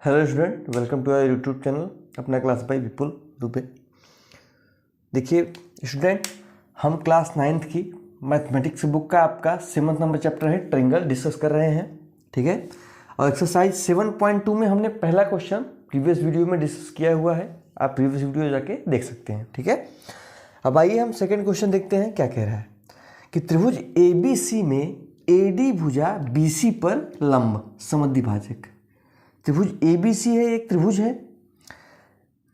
Hello student, welcome to our YouTube channel अपना class भाई विपुल दुबे। देखिए स्टूडेंट, हम क्लास 9th की मैथमेटिक्स बुक का आपका 7th नंबर चैप्टर है ट्रायंगल डिस्कस कर रहे हैं। ठीक है, और एक्सरसाइज 7.2 में हमने पहला क्वेश्चन प्रीवियस वीडियो में डिस्कस किया हुआ है, आप प्रीवियस वीडियो जाके देख सकते हैं। ठीक है, अब आइए हम सेकेंड क्वेश्चन देखते हैं क्या कह रहा है कि त्रिभुज ABC में AD भुजा BC पर लंब समद्विभाजक। त्रिभुज ABC है, एक त्रिभुज है।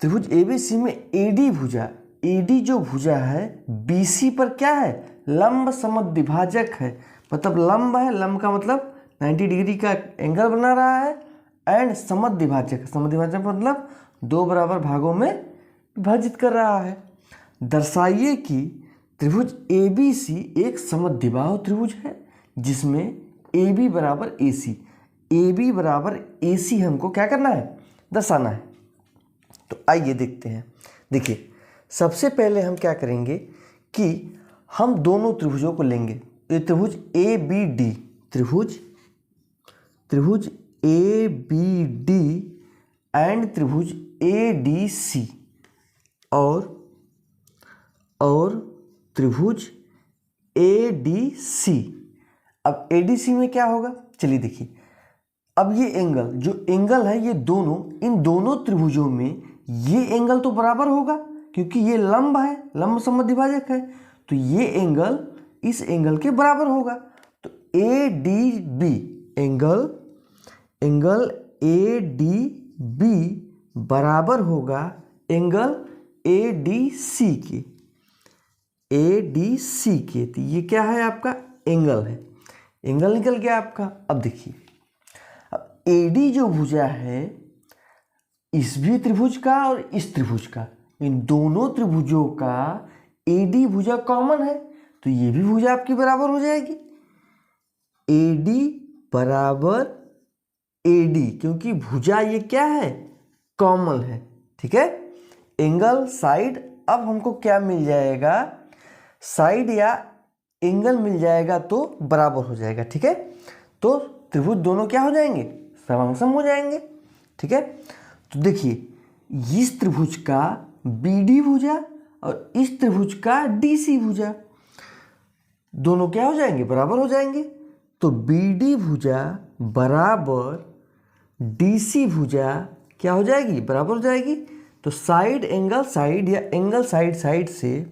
त्रिभुज ABC में AD भुजा, AD जो भुजा है BC पर क्या है, लंब समद्विभाजक है। मतलब लंब है, लंब का मतलब 90 डिग्री का एंगल बना रहा है, एंड समद्विभाजक, समद्विभाजक मतलब दो बराबर भागों में विभाजित कर रहा है। दर्शाइए कि त्रिभुज ABC एक समद्विबाहु त्रिभुज है जिसमें AB बराबर AC, AB बराबर AC हमको क्या करना है, दर्शाना है। तो आइए देखते हैं। देखिए सबसे पहले हम क्या करेंगे कि हम दोनों त्रिभुजों को लेंगे। ये त्रिभुज ABD, त्रिभुज ABD एंड त्रिभुज ADC और त्रिभुज ADC। अब ADC में क्या होगा, चलिए देखिए। अब ये एंगल, जो एंगल है, ये दोनों, इन दोनों त्रिभुजों में ये एंगल तो बराबर होगा क्योंकि ये लंब है, लंब समद्विभाजक है, तो ये एंगल इस एंगल के बराबर होगा। तो ADB एंगल ADB बराबर होगा एंगल ADC के। तो ये क्या है, आपका एंगल है, एंगल निकल गया आपका। अब देखिए, अब AD जो भुजा है इस भी त्रिभुज का और इस त्रिभुज का, इन दोनों त्रिभुजों का AD भुजा कॉमन है, तो ये भी भुजा आपकी बराबर हो जाएगी। AD बराबर AD, क्योंकि भुजा ये क्या है, कॉमन है। ठीक है, एंगल साइड, अब हमको क्या मिल जाएगा, साइड या एंगल मिल जाएगा तो बराबर हो जाएगा। ठीक है, तो त्रिभुज दोनों क्या हो जाएंगे, समसम हो जाएंगे। ठीक है, तो देखिए इस त्रिभुज का BD भुजा और इस त्रिभुज का DC भुजा दोनों क्या हो जाएंगे, बराबर हो जाएंगे। तो BD भुजा बराबर DC भुजा क्या हो जाएगी, बराबर हो जाएगी। तो साइड एंगल साइड या एंगल साइड साइड से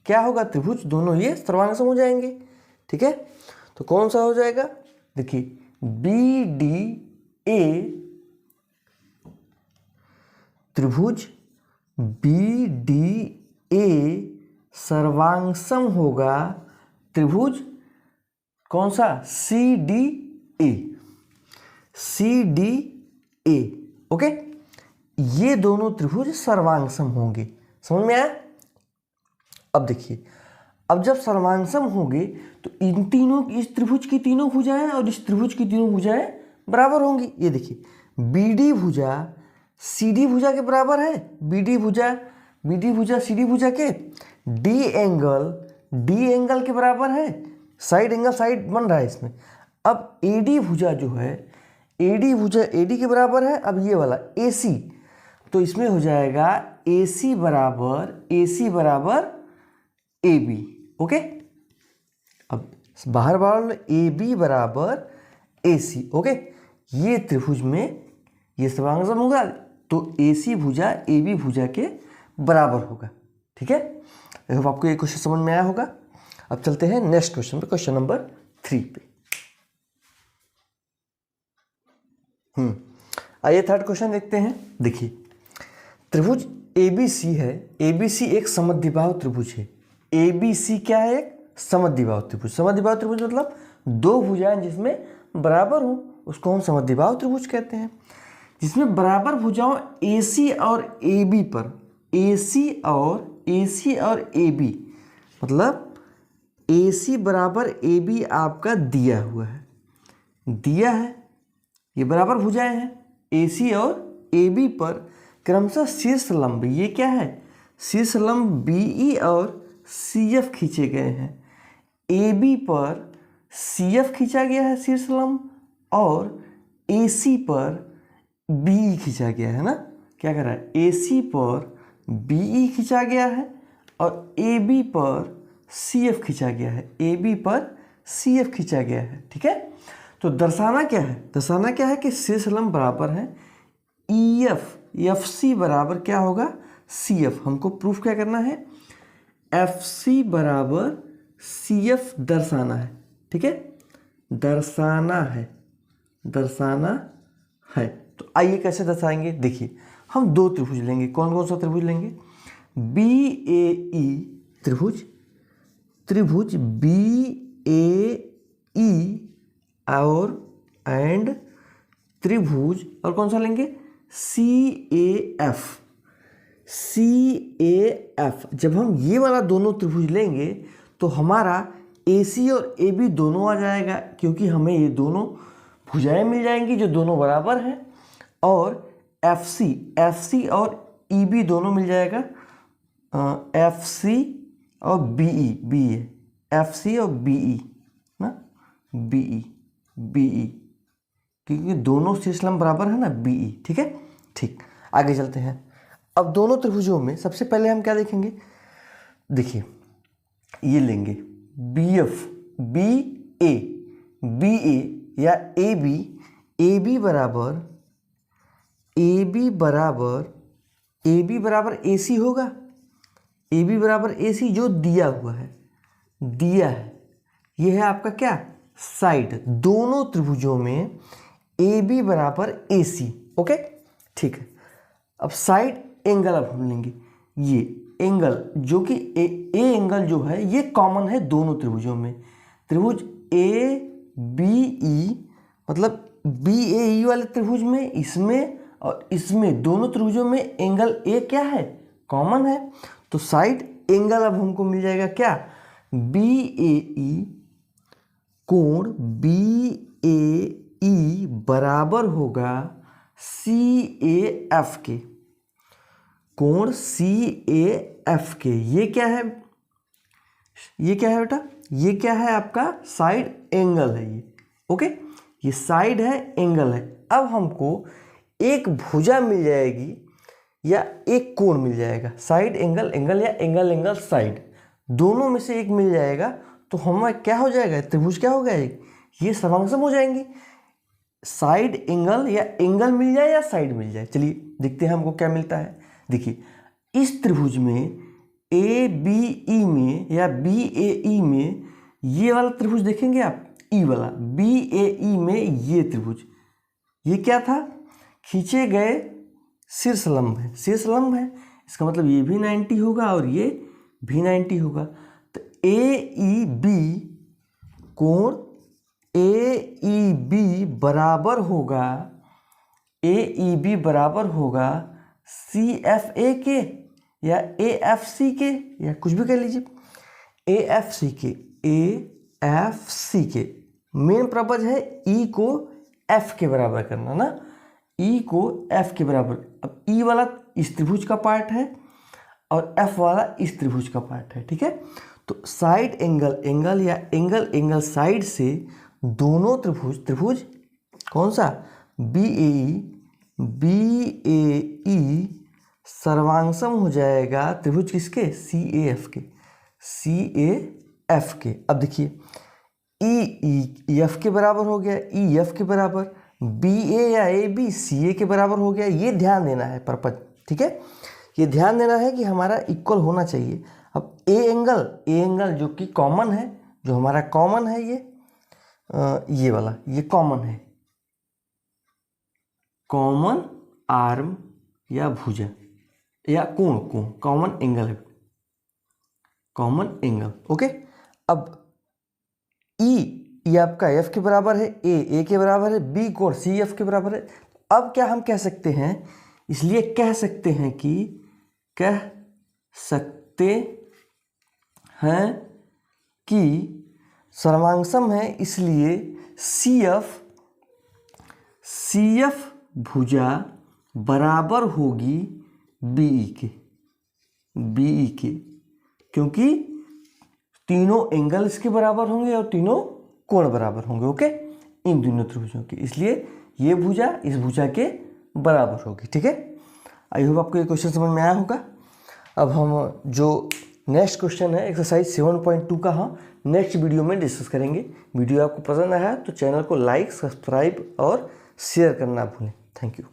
क्या होगा, त्रिभुज दोनों ये सर्वांगसम हो जाएंगे। ठीक है, तो कौन सा हो जाएगा, देखिए BDA, त्रिभुज BDA सर्वांगसम होगा त्रिभुज कौन सा, CDA। ओके, ये दोनों त्रिभुज सर्वांगसम होंगे। समझ में आया। अब देखिए, अब जब सर्वांगसम होंगे तो इन तीनों, इस त्रिभुज की तीनों भुजाएं और इस त्रिभुज की तीनों भुजाएं बराबर होंगी। ये देखिए BD भुजा CD भुजा के बराबर है, BD भुजा CD भुजा के, D एंगल के बराबर है, साइड एंगल साइड बन रहा है इसमें। अब AD भुजा जो है, AD भुजा AD के बराबर है। अब ये वाला AC, तो इसमें हो जाएगा AC बराबर AB। ओके, अब बाहर AB बराबर AC। ओके, ये त्रिभुज में ये सर्वांगसम होगा तो AC भुजा AB भुजा के बराबर होगा। ठीक है, देखो आपको ये क्वेश्चन समझ में आया होगा। अब चलते हैं नेक्स्ट क्वेश्चन पे, क्वेश्चन नंबर 3 पे। आइए थर्ड क्वेश्चन देखते हैं। देखिए त्रिभुज ABC है, ABC एक समद्विबाहु त्रिभुज है। ABC क्या है, एक समद्विबाहु त्रिभुज। समद्विबाहु त्रिभुज मतलब दो भुजाएं जिसमें बराबर हो, उसको हम समद्विबाहु त्रिभुज कहते हैं। जिसमें बराबर भुजाओं AC और AB पर, AC और AB मतलब AC बराबर AB आपका दिया हुआ है, ये बराबर भुजाएं हैं। AC और AB पर क्रमशः शीर्ष लंब, ये क्या है, शीर्ष लंब BE और CF खींचे गए हैं। AB पर CF खींचा गया है शीर्ष लंब, और AC पर BE खींचा गया है ना, क्या कर रहा है, AC पर BE खींचा गया है और AB पर CF खींचा गया है, AB पर CF खींचा गया है। ठीक है, तो दर्शाना क्या है, दर्शाना क्या है कि शीर्ष लंब बराबर है EF, FC बराबर क्या होगा CF। हमको प्रूफ क्या करना है, FC बराबर CF दर्शाना है। ठीक है, दर्शाना है, दर्शाना है। तो आइए कैसे दर्शाएंगे, देखिए हम दो त्रिभुज लेंगे। कौन कौन सा त्रिभुज लेंगे, BAE त्रिभुज, त्रिभुज BAE और एंड त्रिभुज और कौन सा लेंगे CAF। CAF जब हम ये वाला दोनों त्रिभुज लेंगे तो हमारा AC और AB दोनों आ जाएगा, क्योंकि हमें ये दोनों भुजाएं मिल जाएंगी जो दोनों बराबर हैं। और FC और EB दोनों मिल जाएगा, FC और BE, FC और BE ना, BE क्योंकि दोनों शीर्ष लंब बराबर है ना, BE। ठीक है, ठीक, आगे चलते हैं। अब दोनों त्रिभुजों में सबसे पहले हम क्या देखेंगे, देखिए ये लेंगे BF, BA या AB बराबर AC होगा, AB बराबर AC जो दिया हुआ है, दिया है, ये है आपका क्या साइड। दोनों त्रिभुजों में AB बराबर AC। ओके, ठीक है। अब साइड एंगल अब हम लेंगे, ये एंगल जो कि ए एंगल जो है ये कॉमन है दोनों त्रिभुजों में। त्रिभुज ABE मतलब BAE वाले त्रिभुज में, इसमें और इसमें, दोनों त्रिभुजों में एंगल A क्या है, कॉमन है। तो साइड एंगल अब हमको मिल जाएगा क्या, BAE कोण BAE बराबर होगा CAF के, कोण CAF के। ये क्या है, ये क्या है बेटा, ये क्या है आपका साइड एंगल है ये। ओके, ये साइड है, एंगल है। अब हमको एक भुजा मिल जाएगी या एक कोण मिल जाएगा, साइड एंगल एंगल या एंगल एंगल साइड, दोनों में से एक मिल जाएगा। तो हमें क्या हो जाएगा, त्रिभुज क्या हो गया, ये सर्वांगसम हो जाएंगे। साइड एंगल या एंगल मिल जाए या साइड मिल जाए, चलिए देखते हैं हमको क्या मिलता है। देखिए इस त्रिभुज में ABE में या BAE में, ये वाला त्रिभुज देखेंगे आप, E वाला BAE में ये त्रिभुज, ये क्या था, खींचे गए शीर्ष लंब है, शीर्ष लंब है, इसका मतलब ये भी 90 होगा और ये भी 90 होगा। तो AEB कोण AEB बराबर होगा, AEB बराबर होगा CFA के या AFC के, या कुछ भी कह लीजिए, AFC के, AFC के। मेन पर्पज है E को F के बराबर करना ना, E को F के बराबर। अब E वाला इस त्रिभुज का पार्ट है और F वाला इस त्रिभुज का पार्ट है। ठीक है, तो साइड एंगल एंगल या एंगल एंगल साइड से दोनों त्रिभुज, त्रिभुज कौन सा, BAE सर्वांगसम हो जाएगा त्रिभुज किसके, CAF के, CAF के। अब देखिए EF के बराबर हो गया, EF के बराबर, BA या AB CA के बराबर हो गया। ये ध्यान देना है पर्पज, ठीक है, ये ध्यान देना है कि हमारा इक्वल होना चाहिए। अब A एंगल जो कि कॉमन है, जो हमारा कॉमन है, ये वाला, ये कॉमन है, कॉमन आर्म या भुजा या कोण, कॉमन एंगल है, कॉमन एंगल। ओके, अब ये आपका F के बराबर है, A के बराबर है, B कोण CF के बराबर है। अब क्या हम कह सकते हैं, इसलिए कह सकते हैं कि सर्वांगसम है, इसलिए CF भुजा बराबर होगी BE के, क्योंकि तीनों एंगल इसके बराबर होंगे और तीनों कोण बराबर होंगे। ओके, इन दोनों त्रिभुजों के, इसलिए ये भुजा इस भुजा के बराबर होगी। ठीक है, आई होप आपको ये क्वेश्चन समझ में आया होगा। अब हम जो नेक्स्ट क्वेश्चन है एक्सरसाइज 7.2 का हम नेक्स्ट वीडियो में डिस्कस करेंगे। वीडियो आपको पसंद आया तो चैनल को लाइक, सब्सक्राइब और शेयर करना भूलें। Thank you.